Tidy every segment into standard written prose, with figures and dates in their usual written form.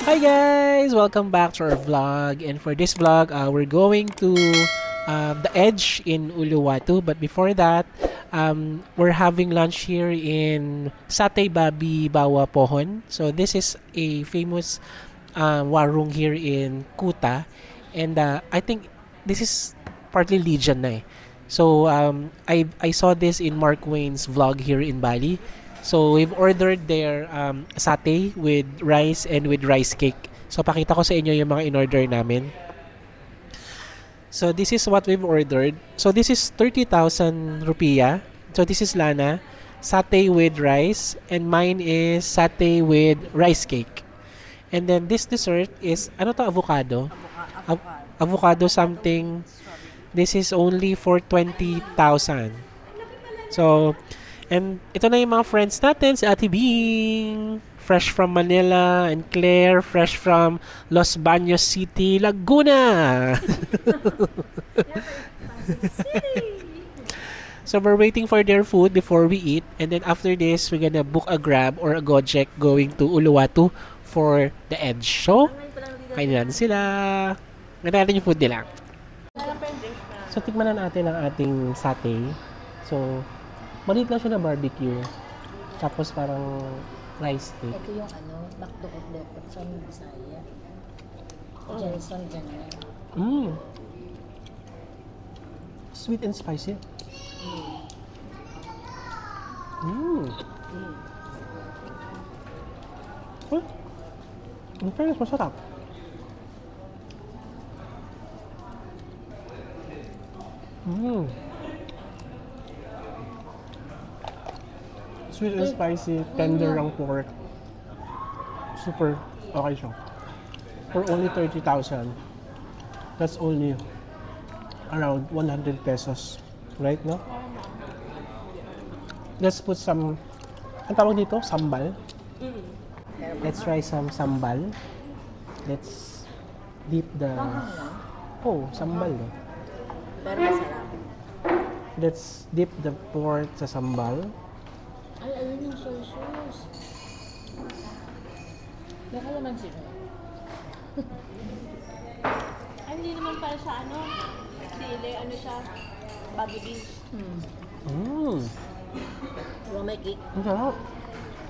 Hi guys! Welcome back to our vlog, and for this vlog, we're going to the Edge in Uluwatu. But before that, we're having lunch here in Satay Babi Bawa Pohon. So this is a famous warung here in Kuta, and I think this is partly Legion na eh. So I saw this in Mark Wayne's vlog here in Bali. So we've ordered their satay with rice and with rice cake. So pakita ko sa inyo yung mga in-order namin. So this is what we've ordered. So this is 30,000 rupiah. So this is Lana, satay with rice, and mine is satay with rice cake. And then this dessert is ano to, avocado? Avocado something. This is only for 20,000. So and ito na yung mga friends natin, si Ate Bing, fresh from Manila, and Claire, fresh from Los Baños City, Laguna. So we're waiting for their food before we eat, and then after this, we're gonna book a Grab or a Gojek going to Uluwatu for the Edge. So, kainin natin sila. Ngayon natin yung food nila. So, tikman na natin ang ating satay. So, maliit lang siya na barbecue. Tapos parang rice cake. Ito yung bakdokot-dokot sa Bisaya. Jenson, ganyan. Sweet and spicy. In fairness, masarap. Sweet and spicy, tender ang pork. Super okay siya. For only 30,000. That's only around 100 pesos. Right, no? Let's put some, ang tawag dito? Sambal. Let's try some sambal. Let's dip the... Oh, sambal. No? Pero masarap. Let's dip the pork sa sambal. Ay, ayun yung soy sauce. Baka naman sila. Ay, hindi naman para sa ano, sili, ano siya, bago beans. Yung may cake. Ang sarap.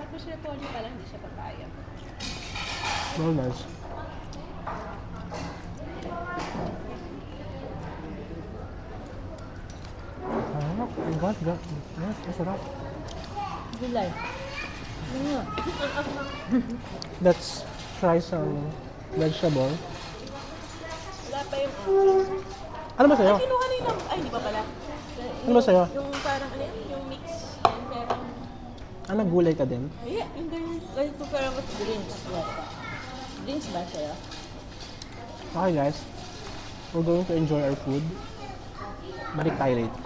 Tapos siya poli pala, hindi siya papaya. Very nice. Sarap. Ang God. Yes, masarap. Gulay. Let's try some vegetable. Wala pa yung akin. Ano ba sa'yo? Ay, kinuha na yung, ay, hindi ba pala? Ano ba sa'yo? Yung parang, ano yun, yung mix. Yung merong, Ano, gulay ka din? ay, yung ganyan. Ganito parang mas greens. Greens ba sa'yo? Okay guys, we're going to enjoy our food. Balik tayo later.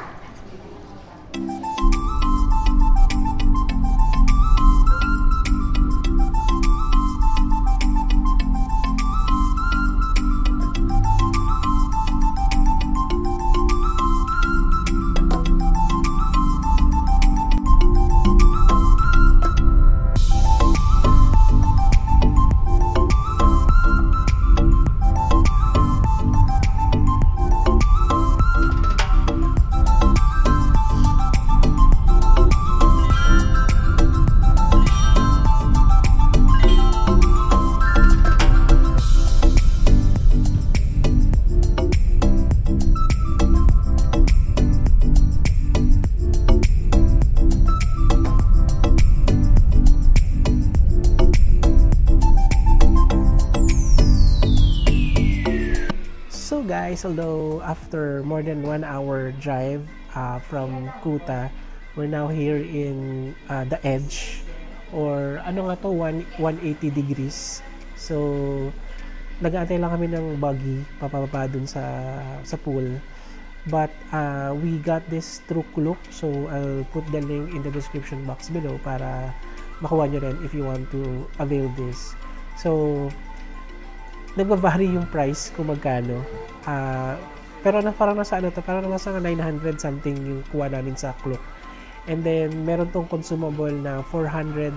Guys, although after more than 1 hour drive from Kuta, we're now here in the Edge, or ano nga to, 180 degrees. So, nag-aantay lang kami ng buggy papababa dun sa pool. But we got this through Klook. So, I'll put the link in the description box below para makuha nyo rin if you want to avail this. So, nagba-vary yung price kung magkano. Pero parang nasa ano to, parang nasa 900 something yung kuha namin sa Klook. And then, meron tong consumable na 400,000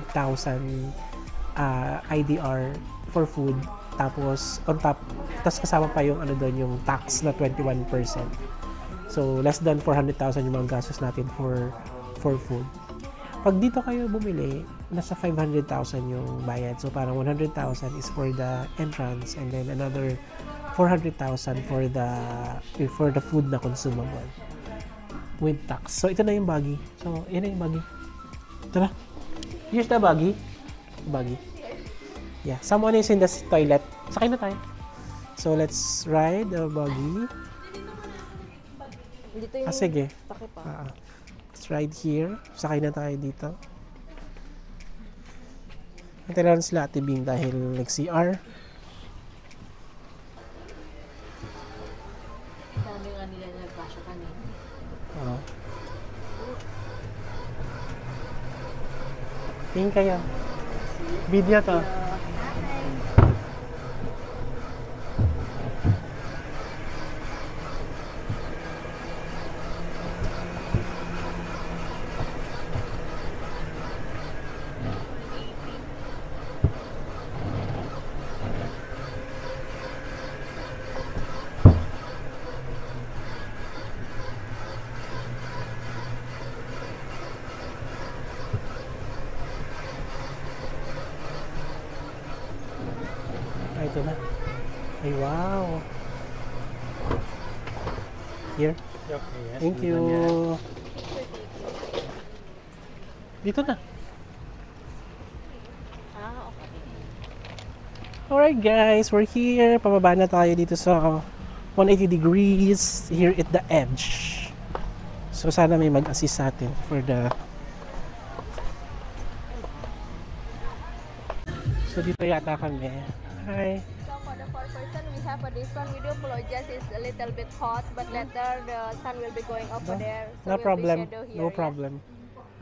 IDR for food. Tapos, on top, tapos kasama pa yung ano doon, yung tax na 21%. So, less than 400,000 yung mga gastos natin for food. Pag dito kayo bumili, nasa 500,000 yung bayad. So, parang 100,000 is for the entrance and then another 400,000 for the food na consumable with tax. So, ito na yung buggy. So, yun na yung buggy. Tara. Here's the buggy. Yeah, someone is in the toilet. Sakay na tayo. So, let's ride the buggy. Dito yung Sige. takip pa. Let's ride here. Sakay na tayo dito. Hintay lang sila Ate Bing dahil nag-CR. Dami nga nila nagpasya kanina. Tingin kayo. Video to. Ito na. Ay, wow. Here. Okay, yes. Thank you. Dito na. Okay. Alright guys, we're here. Pababa na tayo dito sa 180 degrees here at the edge. So sana may mag-assist sa atin for the... So dito yata kami. Hi. So for the fourth person, we have this one. We do apologize, it's a little bit hot, but later the sun will be going over there. So No we'll be problem. shadow here, No yeah. problem.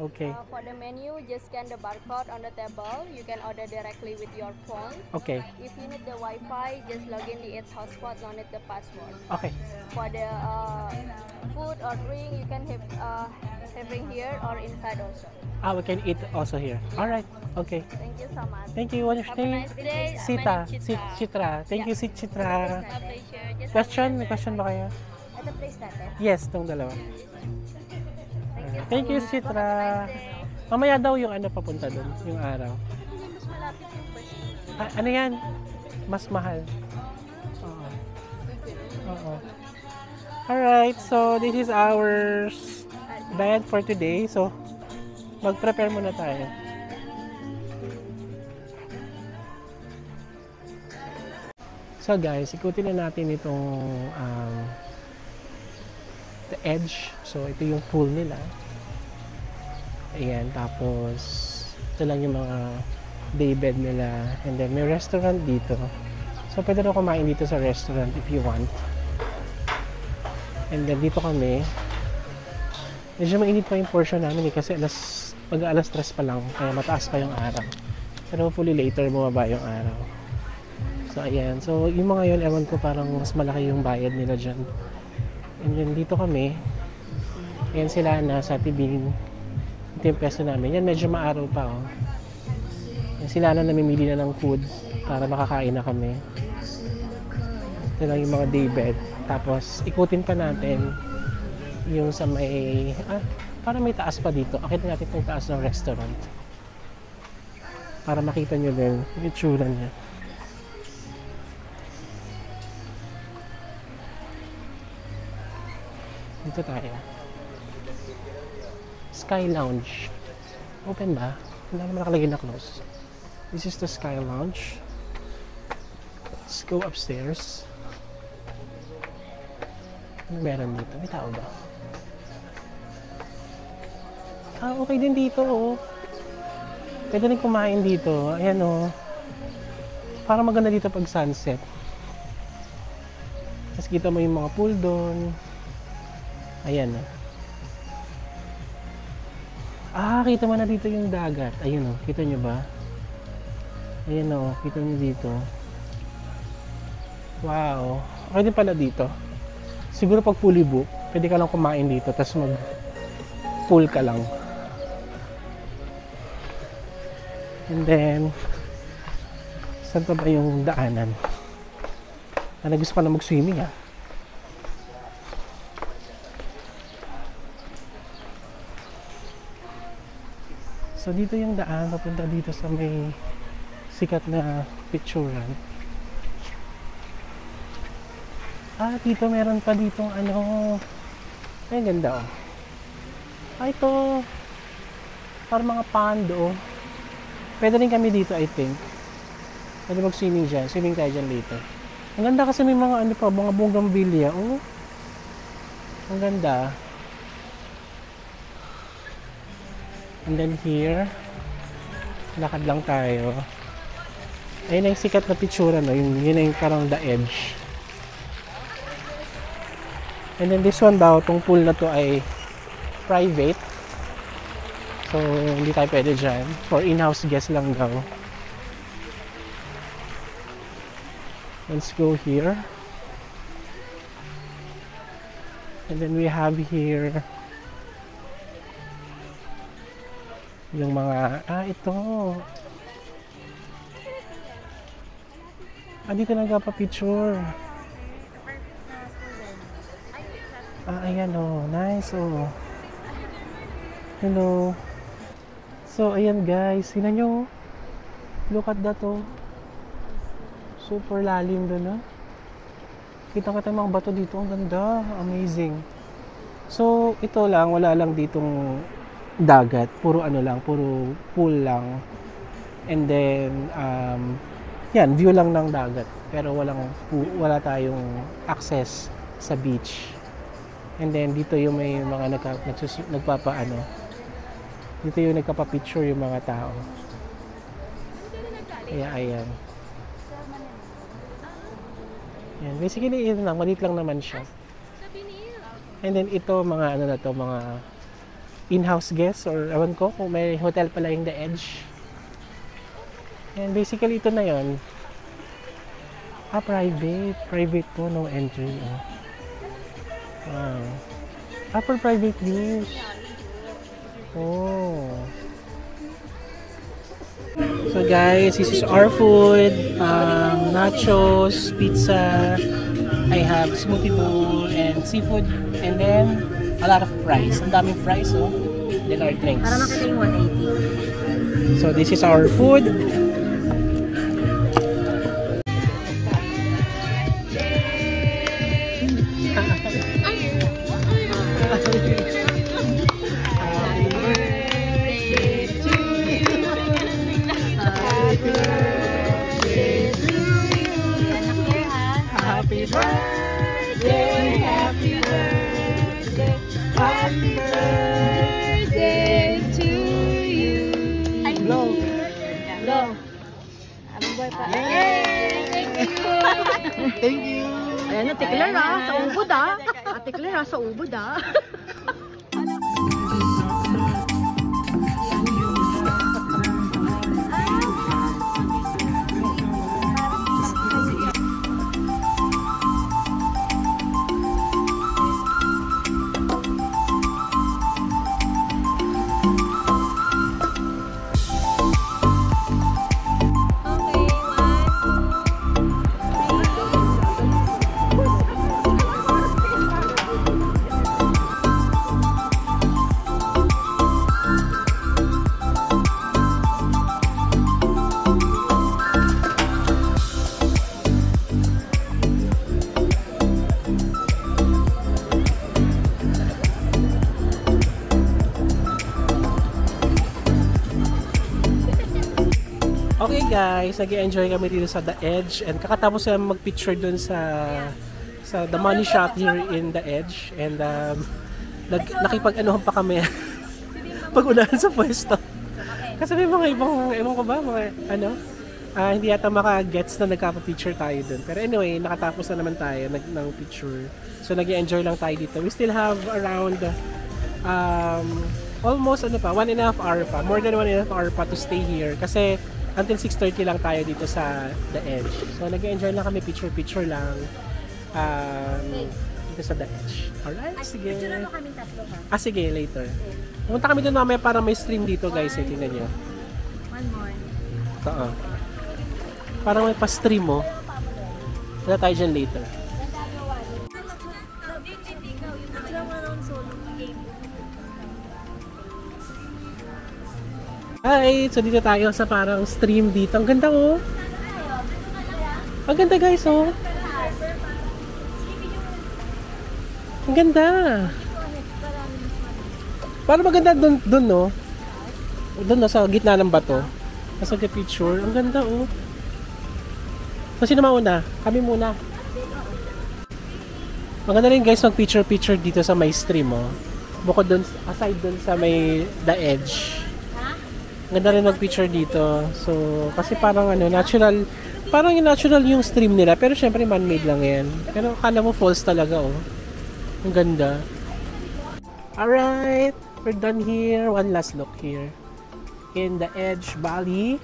Okay. For the menu, just scan the barcode on the table. You can order directly with your phone. Okay. If you need the Wi-Fi, just log in the Eats hotspot, no need the password. Okay. For the food or drink, you can have here or inside also. We can eat also here. Alright. Okay. Thank you so much. Thank you. What's your Have a name? nice day. Sita. My name is Chitra. Chitra. Thank you, Chitra. My pleasure. Just Question? May question ba kayo? At the place natin. Yes, tong dalawa. Thank you Thank you, so much. Chitra. Have a nice day. Mamaya daw yung ano papunta dun, yung araw. Hindi, mas malapit yung pwesto. Ano yan? Mas mahal. Oo. Oo. Alright, so this is our diet for today. So, mag-prepare muna tayo. So guys, ikutin na natin itong the edge. So, ito yung pool nila. Ayan, tapos ito lang yung mga daybed nila. And then, may restaurant dito. So, pwede rin kumain dito sa restaurant if you want. And then, dito kami. Medyo mainit pa yung portion namin kasi mag-alas 3 pa lang. Kaya mataas pa yung araw. Pero hopefully later bumaba yung araw. So, ayan. So, yung mga yun, ewan ko parang mas malaki yung bayad nila dyan. And then, dito kami. Ayan sila nasa tibing. Ito yung pwesto namin. Yan, medyo maaraw pa, oh. Yan, sila na namimili na ng food para makakain na kami. Ito lang yung mga daybed. Tapos, ikutin pa natin yung sa may... parang may taas pa dito. Akit natin yung taas ng restaurant. Para makita nyo din yung itsura niya. Dito tayo. Sky Lounge. Open ba? Hindi naman nakalagay na close. This is the Sky Lounge. Let's go upstairs. Ano meron dito? May tao ba? Okay din dito, oh. Pwede rin kumain dito. Ayan, oh. Parang maganda dito pag sunset. Tapos kita mo yung mga pool doon. Ayan. Kita mo na dito yung dagat. Ayun o, kita nyo ba? Ayan o, kita nyo dito. Wow. Okay din pala dito. Siguro pag fully book, pwede ka lang kumain dito, tapos mag-pool ka lang. And then, saan pa ba yung daanan? Gusto ka na mag-swimming So dito yung daan papunta dito sa may sikat na picturean. Dito meron pa ditong ay ganda ito para mga pond Pwede rin kami dito, I think. Pwede mag-swimming dyan. Swimming tayo dyan later. Ang ganda kasi may mga mga bougainvillea. Ang ganda. And then here, lakad lang tayo. Ayun yung sikat na picture, yun yung parang the edge. And then this one daw, tong pool na to ay private. So, hindi tayo pwede dyan. For in-house guest lang daw. Let's go here. And then we have here yung mga, ito. Dito nagpapicture. Ayan nice Hello. So, ayan guys, tingnan nyo. Look at that Super lalim doon Kita-kita yung mga bato dito. Ang ganda. Amazing. So, ito lang. Wala lang ditong dagat. Puro puro pool lang. And then, yan, view lang ng dagat. Pero wala tayong access sa beach. And then, dito yung may mga dito yung nagpapapicture yung mga tao. Kaya, ayan. Yan. Basically, ito lang. Maliit lang naman siya. And then, ito, mga mga in-house guests or ewan ko kung may hotel pala yung The Edge. And basically, ito na yon. Private. Private po, no entry. For private use. So guys, this is our food. Nachos, pizza. I have smoothie bowl and seafood. And then, a lot of fries. Ang daming fries, Then our drinks. Para makita yung 180. So this is our food. Thank you. Ayan, tikler sa ubod tikler sa ubod Okay guys, nag-enjoy kami dito sa The Edge and kakatapos na mag-picture dun sa The Money Shop here in The Edge and nakipag-anuhan pa kami pag-unahan sa pwesto kasi may mga ibang, ewan ko ba, mga Hindi yata maka-gets na nagkapa-picture tayo dun. Pero anyway, nakatapos na naman tayo ng picture. So, nag-enjoy lang tayo dito. We still have around almost 1.5 hour pa. More than 1.5 hour pa to stay here. Kasi until 6:30 lang tayo dito sa The Edge. So, nag-enjoy lang kami. Picture lang. Dito sa The Edge. Alright, sige. Picture mo kami tatlo ha? Sige, later. Pumunta kami doon mamaya para may stream dito, guys. Tingnan nyo. One more. Oo. Parang may pa-stream mo. Wala tayo dyan later. Hi! So dito tayo sa parang stream dito. Ang ganda oh. Ang ganda guys oh. Ang ganda. Parang maganda dun no. Dun no, sa gitna ng bato. Nasa picture. Ang ganda oh. So sino mauna? Kami muna. Maganda rin guys mag picture dito sa may stream oh. Bukod dun, aside dun sa may The Edge. Ganda rin mag picture dito. So kasi parang natural. Parang natural yung stream nila. Pero syempre man-made lang yan. Pero akala mo false talaga oh. Ang ganda. Alright. We're done here. One last look here. In The Edge, Bali.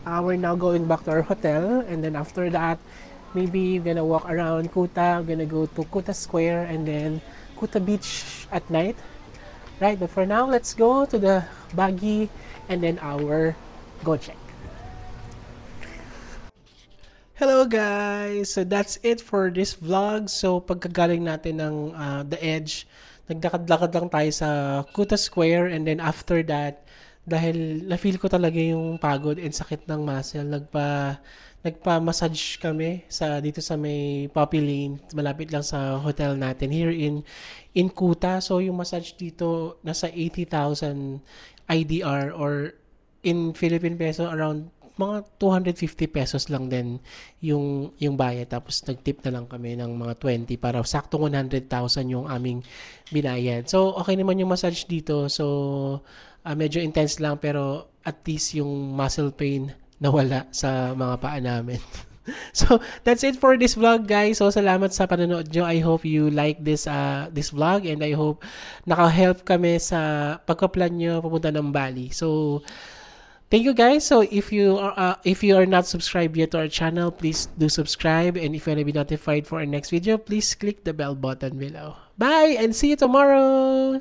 We're now going back to our hotel, and then after that, maybe we're gonna walk around Kuta. We're gonna go to Kuta Square and then Kuta Beach at night. Right, but for now, let's go to the Baguio and then our go check. Hello guys! So that's it for this vlog. So pagkagaling natin ng The Edge, nagdakad-lakad lang tayo sa Kuta Square, and then after that, dahil na-feel ko talaga yung pagod and sakit ng muscle, nagpa-massage kami dito sa may Poppy Lane, malapit lang sa hotel natin here in Kuta. So yung massage dito nasa 80,000 IDR or in Philippine peso around mga 250 pesos lang din yung bayad. Tapos nag-tip na lang kami ng mga 20 para saktong 100,000 yung aming binayad. So okay naman yung massage dito. So medyo intense lang pero at least yung muscle pain nawala sa mga paa namin. So that's it for this vlog guys. So salamat sa panonood nyo. I hope you like this vlog, and I hope naka-help kami sa pagka-plan nyo papunta ng Bali. So thank you guys. So if you are not subscribed yet to our channel, please do subscribe, and if you want to be notified for our next video, please click the bell button below. Bye and see you tomorrow.